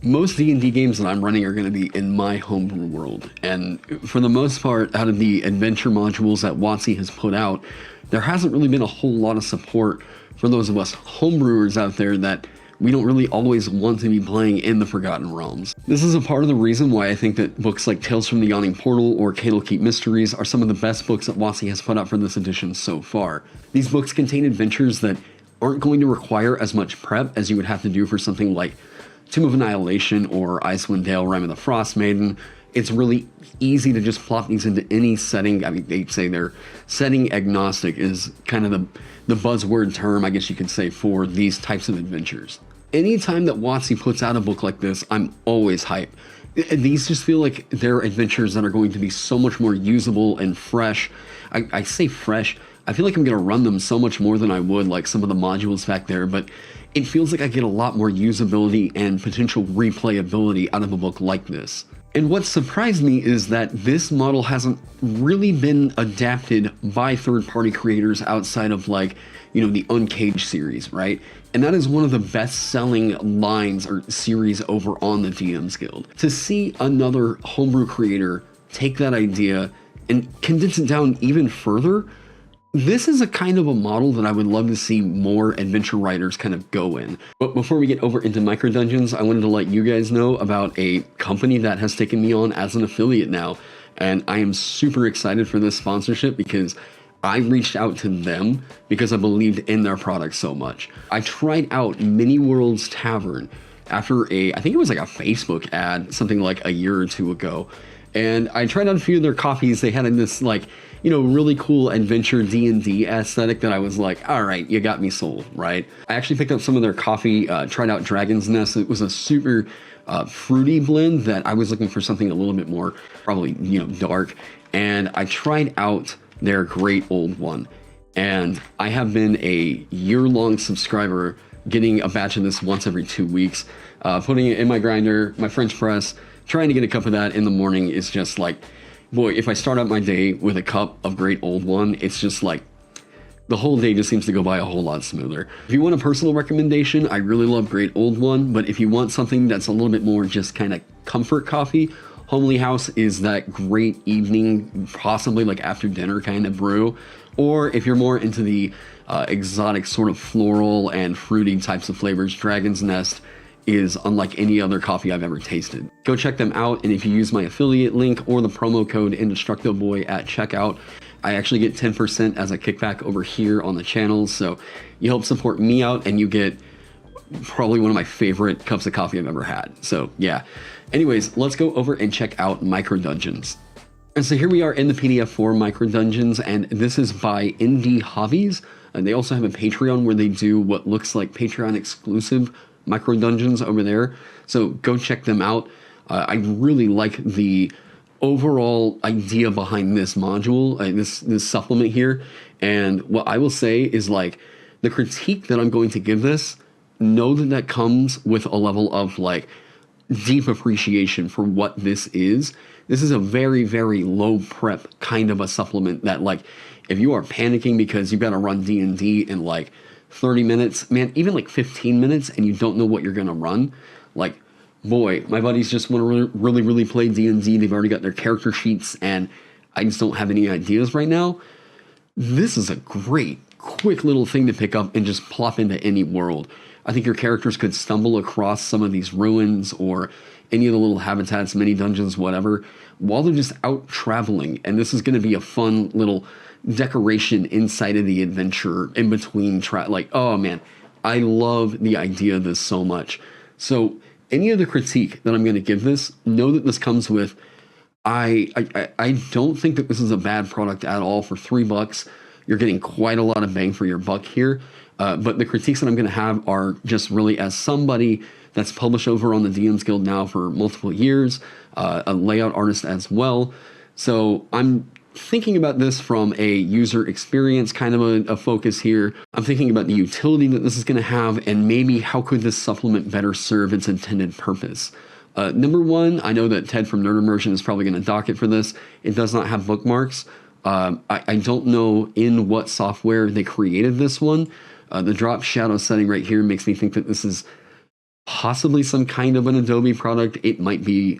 Most D&D games that I'm running are going to be in my homebrew world, and for the most part, out of the adventure modules that WotC has put out, there hasn't really been a whole lot of support for those of us homebrewers out there that we don't really always want to be playing in the Forgotten Realms. This is a part of the reason why I think that books like Tales from the Yawning Portal or Candlekeep Mysteries are some of the best books that WotC has put out for this edition so far. These books contain adventures that aren't going to require as much prep as you would have to do for something like Tomb of Annihilation or Icewind Dale, Rime of the Frost Maiden. It's really easy to just plop these into any setting. I mean, they say they're setting agnostic is kind of the buzzword term, I guess you could say, for these types of adventures. Anytime that WotC puts out a book like this, I'm always hyped. These just feel like they're adventures that are going to be so much more usable and fresh. I say fresh, I feel like I'm going to run them so much more than I would like some of the modules back there, but it feels like I get a lot more usability and potential replayability out of a book like this. And what surprised me is that this model hasn't really been adapted by third-party creators outside of, like, you know, the Uncaged series, right? And that is one of the best-selling lines or series over on the DM's Guild. To see another homebrew creator take that idea and condense it down even further, this is a kind of a model that I would love to see more adventure writers kind of go in. But before we get over into micro dungeons, I wanted to let you guys know about a company that has taken me on as an affiliate now. And I am super excited for this sponsorship because I reached out to them because I believed in their product so much. I tried out Mini Worlds Tavern after I think it was like a Facebook ad, something like a year or two ago. And I tried out a few of their coffees. They had this, like, you know, really cool adventure D&D aesthetic that I was like, all right, you got me sold, right? I actually picked up some of their coffee, tried out Dragon's Nest. It was a super fruity blend that I was looking for something a little bit more, probably, you know, dark. And I tried out their Great Old One. And I have been a year-long subscriber, getting a batch of this once every 2 weeks, putting it in my grinder, my French press. Trying to get a cup of that in the morning is just like, boy, if I start out my day with a cup of Great Old One, it's just like, the whole day just seems to go by a whole lot smoother. If you want a personal recommendation, I really love Great Old One, but if you want something that's a little bit more just kind of comfort coffee, Homely House is that great evening, possibly like after dinner kind of brew. Or if you're more into the exotic sort of floral and fruity types of flavors, Dragon's Nest is unlike any other coffee I've ever tasted. Go check them out, and if you use my affiliate link or the promo code IndestructoBoy at checkout, I actually get 10% as a kickback over here on the channel, so you help support me out and you get probably one of my favorite cups of coffee I've ever had. So yeah. Anyways, let's go over and check out Micro Dungeons. And so here we are in the PDF for Micro Dungeons, and this is by Indie Hobbies. And they also have a Patreon where they do what looks like Patreon exclusive micro dungeons over there, so go check them out. I really like the overall idea behind this module, this supplement here, and what I will say is, like, the critique that I'm going to give this, know that that comes with a level of, like, deep appreciation for what this is. This is a very, very low prep kind of a supplement that, like, if you are panicking because you've got to run D&D in like 30 minutes, man, even like 15 minutes, and you don't know what you're going to run, like, boy, my buddies just want to really play D&D. They've already got their character sheets, and I just don't have any ideas right now. This is a great, quick little thing to pick up and just plop into any world. I think your characters could stumble across some of these ruins or any of the little habitats, mini dungeons, whatever, while they're just out traveling, and this is going to be a fun little decoration inside of the adventure in between like, oh man, I love the idea of this so much. So any other critique that I'm going to give this, know that this comes with, I don't think that this is a bad product at all. For $3, you're getting quite a lot of bang for your buck here. But the critiques that I'm going to have are just really as somebody that's published over on the DM's Guild now for multiple years, a layout artist as well. So I'm thinking about this from a user experience kind of a focus here. I'm thinking about the utility that this is going to have, and maybe how could this supplement better serve its intended purpose. Number one, I know that Ted from Nerd Immersion is probably going to dock it for this. It does not have bookmarks. I don't know in what software they created this one. The drop shadow setting right here makes me think that this is possibly some kind of an Adobe product. It might be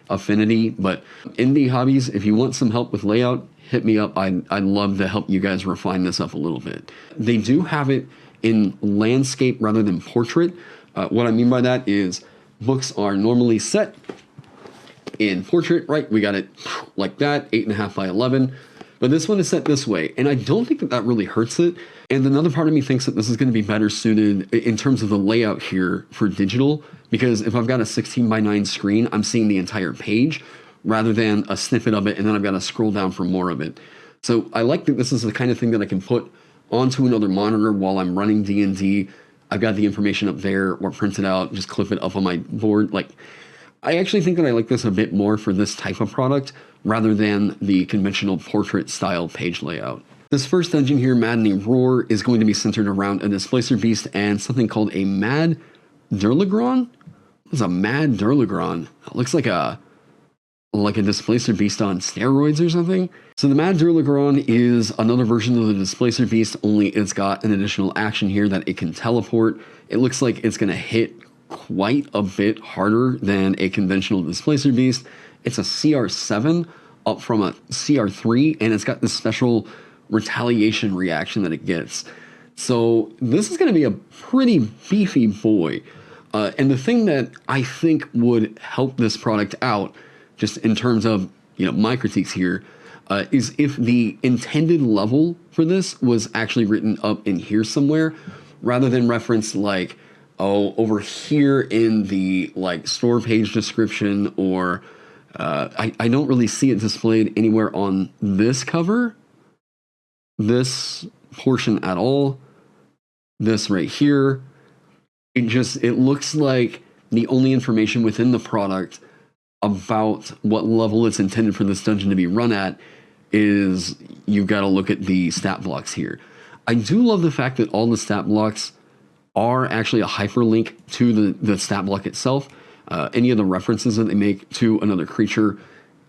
Affinity, but indie hobbies, if you want some help with layout, hit me up. I'd love to help you guys refine this up a little bit. They do have it in landscape rather than portrait. What I mean by that is books are normally set in portrait, right? We got it like that, 8.5 by 11. But this one is set this way, and I don't think that that really hurts it. And another part of me thinks that this is going to be better suited in terms of the layout here for digital, because if I've got a 16 by 9 screen, I'm seeing the entire page rather than a snippet of it, and then I've got to scroll down for more of it. So I like that this is the kind of thing that I can put onto another monitor while I'm running D&D. I've got the information up there or printed out, just clip it up on my board. Like, I actually think that I like this a bit more for this type of product rather than the conventional portrait style page layout. This first dungeon here, Maddening Roar, is going to be centered around a Displacer Beast and something called a Mad Derlogrim. What's a Mad Derlogrim? It looks like a Displacer Beast on steroids or something. So the Mad Derlogrim is another version of the Displacer Beast, only it's got an additional action here that it can teleport. It looks like it's going to hit quite a bit harder than a conventional Displacer Beast. It's a CR7 up from a CR3, and it's got this special retaliation reaction that it gets. So this is going to be a pretty beefy boy. And the thing that I think would help this product out, just in terms of, you know, my critiques here, is if the intended level for this was actually written up in here somewhere, rather than referenced like, oh, over here in the like store page description, or I don't really see it displayed anywhere on this cover, this portion at all, this right here. It looks like the only information within the product about what level it's intended for this dungeon to be run at is you've got to look at the stat blocks here. I do love the fact that all the stat blocks are actually a hyperlink to the stat block itself. Any of the references that they make to another creature,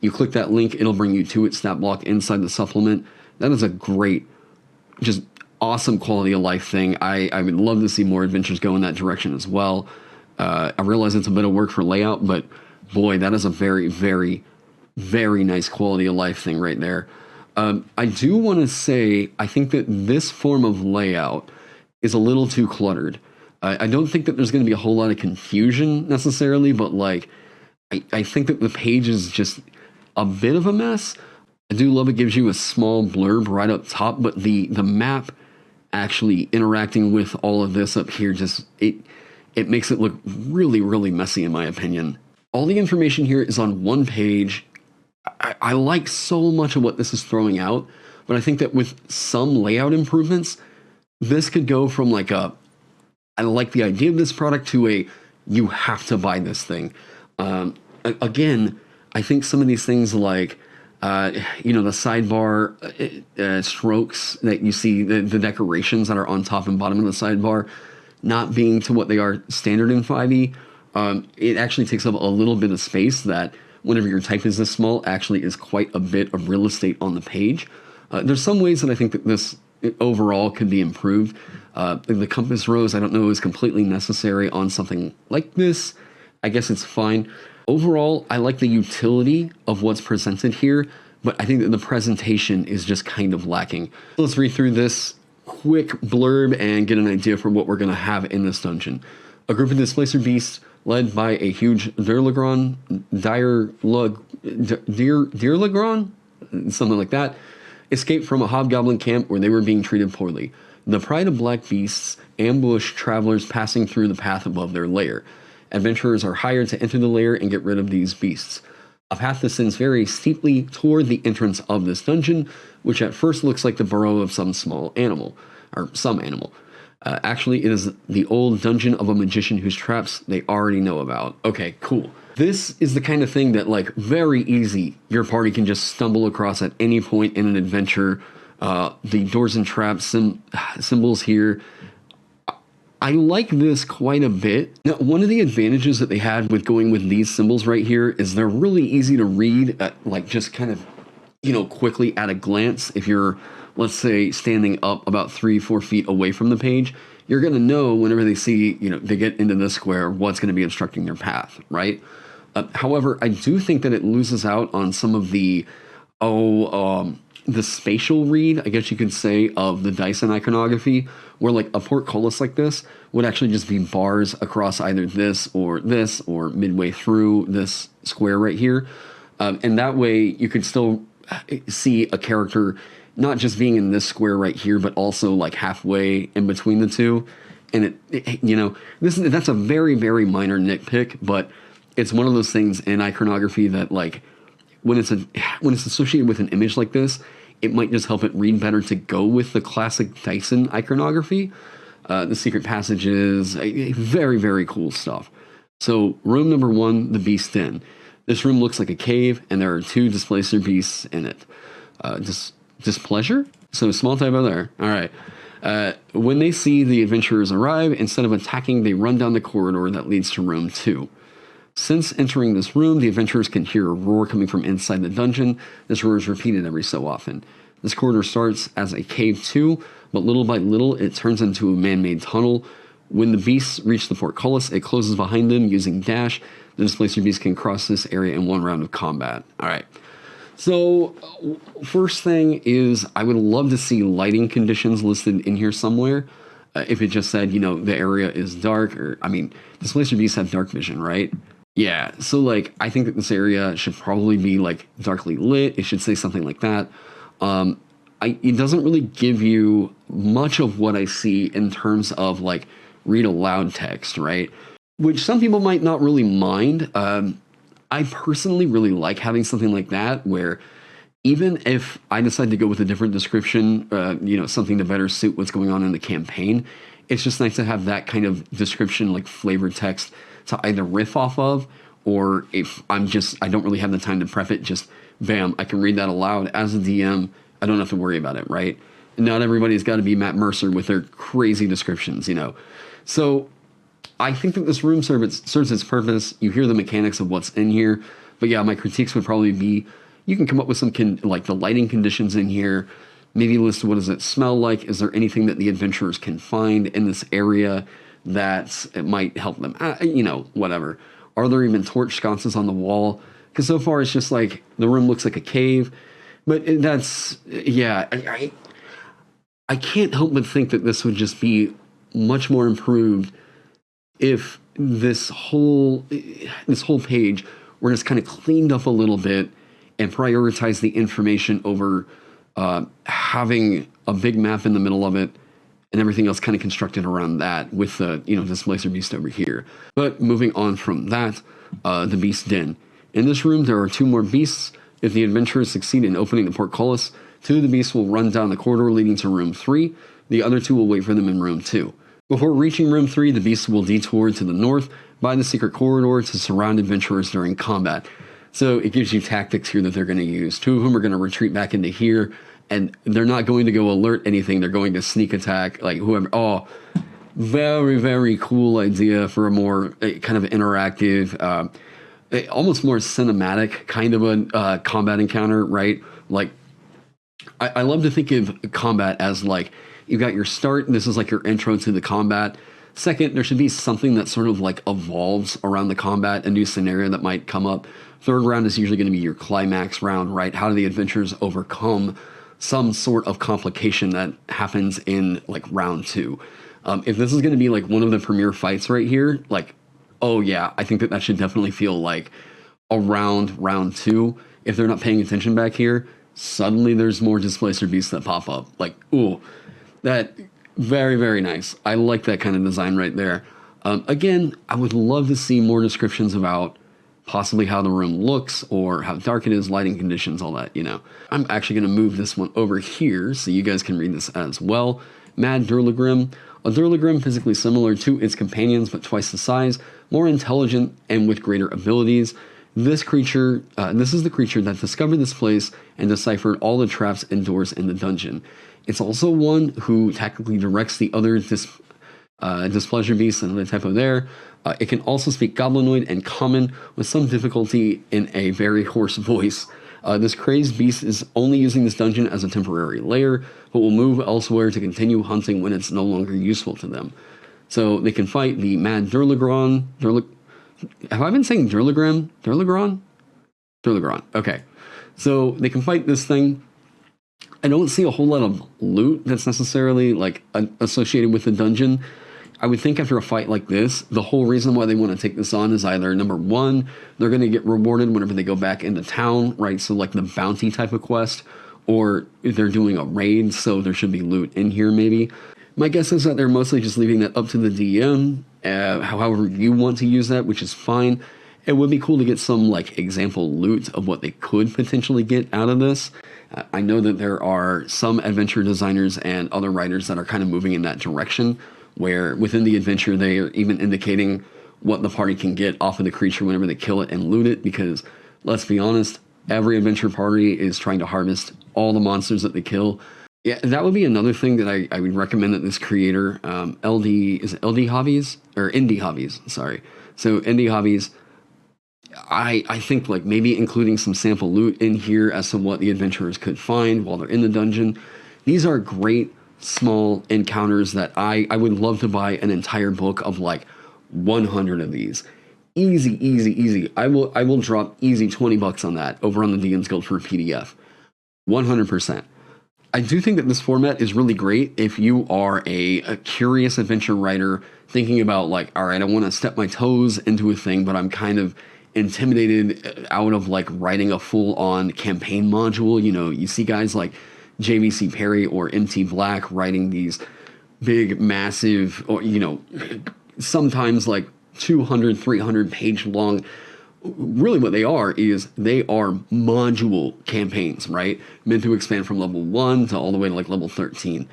you click that link, it'll bring you to its stat block inside the supplement. That is a great, just awesome quality of life thing. I would love to see more adventures go in that direction as well. I realize it's a bit of work for layout, but boy, that is a very, very, very nice quality of life thing right there. I do want to say, I think that this form of layout is a little too cluttered. I don't think that there's going to be a whole lot of confusion necessarily, but like, I think that the page is just a bit of a mess. I do love it gives you a small blurb right up top, but the map actually interacting with all of this up here, just it makes it look really, really messy in my opinion. All the information here is on one page. I like so much of what this is throwing out, but I think that with some layout improvements, this could go from like I like the idea of this product to a, you have to buy this thing. Again, I think some of these things like, you know, the sidebar strokes that you see, the decorations that are on top and bottom of the sidebar, not being to what they are standard in 5e, it actually takes up a little bit of space that, whenever your type is this small, actually is quite a bit of real estate on the page. There's some ways that I think that this overall could be improved. The compass rose, I don't know, is completely necessary on something like this. I guess it's fine. Overall, I like the utility of what's presented here, but I think that the presentation is just kind of lacking. Let's read through this quick blurb and get an idea for what we're going to have in this dungeon. A group of Displacer Beasts led by a huge Derlogrim, something like that, escaped from a hobgoblin camp where they were being treated poorly. The pride of black beasts ambush travelers passing through the path above their lair. Adventurers are hired to enter the lair and get rid of these beasts. A path descends very steeply toward the entrance of this dungeon, which at first looks like the burrow of some small animal, or some animal. Actually, it is the old dungeon of a magician whose traps they already know about. Okay, cool. This is the kind of thing that, like, very easy, your party can just stumble across at any point in an adventure. The doors and traps symbols here. I like this quite a bit. Now, one of the advantages that they had with going with these symbols right here is they're really easy to read at, like, just kind of, you know, quickly at a glance. If you're, let's say, standing up about 3-4 feet away from the page, you're going to know whenever they see, they get into this square, what's going to be obstructing their path, right? However, I do think that it loses out on some of the spatial read, I guess you could say, of the Dyson iconography, where like a portcullis like this would actually just be bars across either this or midway through this square right here. And that way you could still see a character not just being in this square right here, but also like halfway in between the two. And that's a very, very minor nitpick, but it's one of those things in iconography that like when it's associated with an image like this, it might just help it read better to go with the classic Dyson iconography. The secret passages, very, very cool stuff. So room number 1, the Beast Den. This room looks like a cave, and there are 2 displacer beasts in it. Displeasure? So small typo there. All right. When they see the adventurers arrive, instead of attacking, they run down the corridor that leads to room 2. Since entering this room, the adventurers can hear a roar coming from inside the dungeon. This roar is repeated every so often. This corridor starts as a cave too, but little by little it turns into a man-made tunnel. When the beasts reach the portcullis, it closes behind them using dash. The displacer beast can cross this area in one round of combat. All right. So first thing is I would love to see lighting conditions listed in here somewhere. If it just said, the area is dark, or, displacer beasts have dark vision, right? Yeah, so like I think that this area should probably be like darkly lit. It should say something like that. It doesn't really give you much of what I see in terms of like read aloud text, right? Which some people might not really mind. I personally really like having something like that where even if I decide to go with a different description, something to better suit what's going on in the campaign, it's just nice to have that kind of description, like flavored text to either riff off of, or if I don't really have the time to prep it, just bam, I can read that aloud as a DM. I don't have to worry about it, right? Not everybody's got to be Matt Mercer with their crazy descriptions, So I think that this room serves its purpose. You hear the mechanics of what's in here, but yeah, my critiques would probably be, you can come up with some like the lighting conditions in here, maybe list what does it smell like, is there anything that the adventurers can find in this area that it might help them, whatever. Are there even torch sconces on the wall? Because so far it's just like the room looks like a cave, but I can't help but think that this would just be much more improved if this whole page were just kind of cleaned up a little bit and prioritize the information over having a big map in the middle of it and everything else kind of constructed around that with the, displacer beast over here. But moving on from that, the Beast Den. In this room, there are 2 more beasts. If the adventurers succeed in opening the portcullis, 2 of the beasts will run down the corridor leading to room 3. The other 2 will wait for them in room 2. Before reaching room 3, the beasts will detour to the north by the secret corridor to surround adventurers during combat. So it gives you tactics here that they're going to use. 2 of them are going to retreat back into here, and they're not going to go alert anything. They're going to sneak attack, like whoever. Oh, very, very cool idea for a more kind of interactive, almost more cinematic kind of a combat encounter, right? Like, I love to think of combat as like, you've got your start, and this is like your intro to the combat. Second, there should be something that sort of like evolves around the combat, a new scenario that might come up. Third round is usually going to be your climax round, right? How do the adventurers overcome some sort of complication that happens in like round 2? If this is going to be like one of the premier fights right here, like, oh yeah, I think that should definitely feel like around round 2. If they're not paying attention back here, suddenly there's more displacer beasts that pop up. Like, ooh, that very, very nice. I like that kind of design right there. Again, I would love to see more descriptions about possibly how the room looks or how dark it is, lighting conditions, all that, I'm actually going to move this one over here so you guys can read this as well. Mad Derlogrim. A Derlogrim physically similar to its companions but twice the size, more intelligent and with greater abilities. This is the creature that discovered this place and deciphered all the traps and doors in the dungeon. It's also one who tactically directs the other displeasure beasts, another typo there. It can also speak Goblinoid and Common with some difficulty in a very hoarse voice. This crazed beast is only using this dungeon as a temporary lair, but will move elsewhere to continue hunting when it's no longer useful to them. So they can fight the mad Derlogrim. Have I been saying Derlogrim? Derlogrim. Okay. So they can fight this thing. I don't see a whole lot of loot that's necessarily like associated with the dungeon. I would think after a fight like this, the whole reason why they want to take this on is either number one, they're going to get rewarded whenever they go back into town, right? So like the bounty type of quest, or if they're doing a raid, so there should be loot in here maybe. My guess is that they're mostly just leaving that up to the DM, however you want to use that, which is fine. It would be cool to get some like example loot of what they could potentially get out of this. I know that there are some adventure designers and other writers that are kind of moving in that direction, where within the adventure they are even indicating what the party can get off of the creature whenever they kill it and loot it, because let's be honest, every adventure party is trying to harvest all the monsters that they kill. Yeah, that would be another thing that I would recommend that this creator, LD Hobbies? Or Indie Hobbies, sorry. So Indie Hobbies, I think like maybe including some sample loot in here as to what the adventurers could find while they're in the dungeon. These are great small encounters that I would love to buy an entire book of like 100 of these. Easy. I will drop easy $20 on that over on the DM's Guild for a PDF. 100%. I do think that this format is really great if you are a curious adventure writer thinking about like, all right, I want to step my toes into a thing, but I'm kind of intimidated out of like writing a full-on campaign module. You know, you see guys like JVC Perry or MT Black writing these big, massive, or, you know, sometimes like 200, 300 page long. Really what they are is they are module campaigns, right? Meant to expand from level 1 to all the way to like level 13.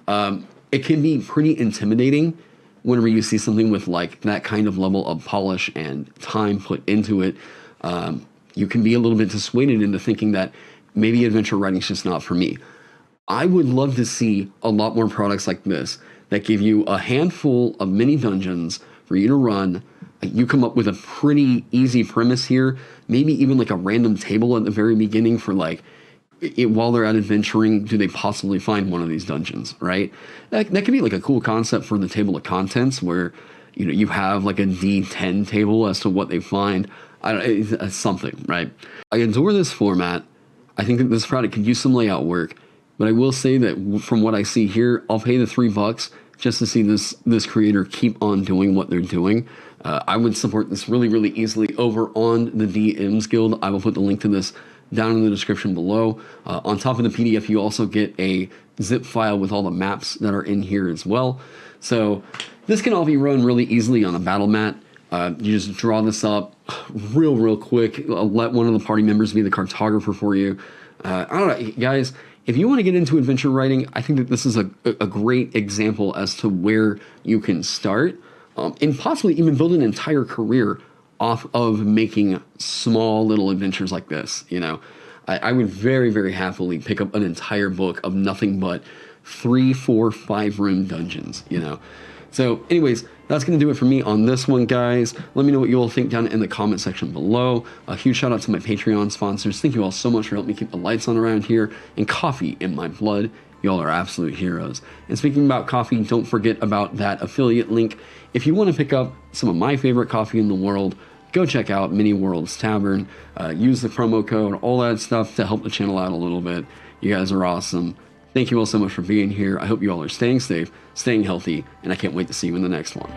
It can be pretty intimidating whenever you see something with like that kind of level of polish and time put into it. You can be a little bit dissuaded into thinking that maybe adventure writing is just not for me. I would love to see a lot more products like this that give you a handful of mini dungeons for you to run. You come up with a pretty easy premise here, maybe even like a random table at the very beginning for like, while they're out adventuring, do they possibly find one of these dungeons, right? That could be like a cool concept for the table of contents where, you know, you have like a D10 table as to what they find. It's something, right? I adore this format. I think that this product could use some layout work, but I will say that from what I see here, I'll pay the $3 just to see this creator keep on doing what they're doing. I would support this really easily over on the DM's Guild. I will put the link to this down in the description below. On top of the PDF, you also get a zip file with all the maps that are in here as well. So this can all be run really easily on a battle mat. You just draw this up real quick. Let one of the party members be the cartographer for you. I don't know, guys. If you want to get into adventure writing, I think that this is a great example as to where you can start and possibly even build an entire career off of making small little adventures like this. You know, I would very happily pick up an entire book of nothing but 3, 4, 5 room dungeons, you know. So anyways, that's going to do it for me on this one, guys. Let me know what you all think down in the comment section below. A huge shout out to my Patreon sponsors. Thank you all so much for helping me keep the lights on around here and coffee in my blood. Y'all are absolute heroes. And speaking about coffee, don't forget about that affiliate link. If you want to pick up some of my favorite coffee in the world, go check out Mini Worlds Tavern. Use the promo code, all that stuff to help the channel out a little bit. You guys are awesome. Thank you all so much for being here. I hope you all are staying safe, staying healthy, and I can't wait to see you in the next one.